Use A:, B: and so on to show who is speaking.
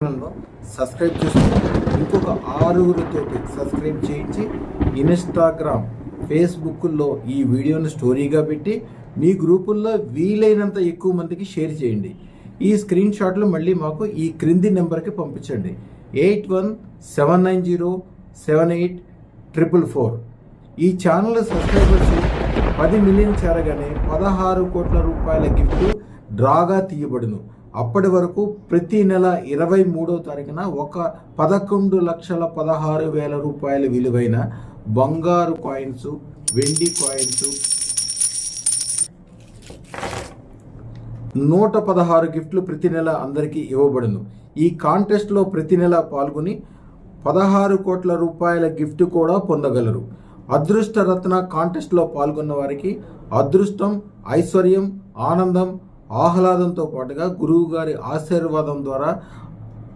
A: ఛానల్లో సబ్స్క్రైబ్ చేసుకుని ఇంకొక 6గురితో సబ్స్క్రైబ్ చేయించి ఇన్స్టాగ్రామ్ ఫేస్బుక్లో ఈ వీడియోని స్టోరీగా పెట్టి మీ గ్రూపుల్లో వీలైనంత ఎక్కువ మందికి షేర్ చేయండి. ఈ స్క్రీన్ షాట్లు మళ్ళీ మాకు ఈ క్రింది నెంబర్కి పంపించండి. 8179078444. ఈ ఛానల్ సబ్స్క్రైబర్స్ 10 మిలియన్ చేరగానే 16 కోట్ల రూపాయల గిఫ్ట్ డ్రాగా తీయబడును. అప్పటి వరకు ప్రతి నెల 23వ తారీఖున 11,16,16,000 రూపాయల విలువైన బంగారు కాయిన్స్, వెండి కాయిన్స్, 116 గిఫ్ట్లు ప్రతి నెల అందరికీ ఇవ్వబడును. ఈ కాంటెస్ట్లో ప్రతి నెల పాల్గొని 16 కోట్ల రూపాయల గిఫ్ట్ కూడా పొందగలరు. అదృష్ట రత్న కాంటెస్ట్లో పాల్గొన్న వారికి అదృష్టం, ఐశ్వర్యం, ఆనందం, ఆహ్లాదంతో పాటుగా గురువు గారి ఆశీర్వాదం ద్వారా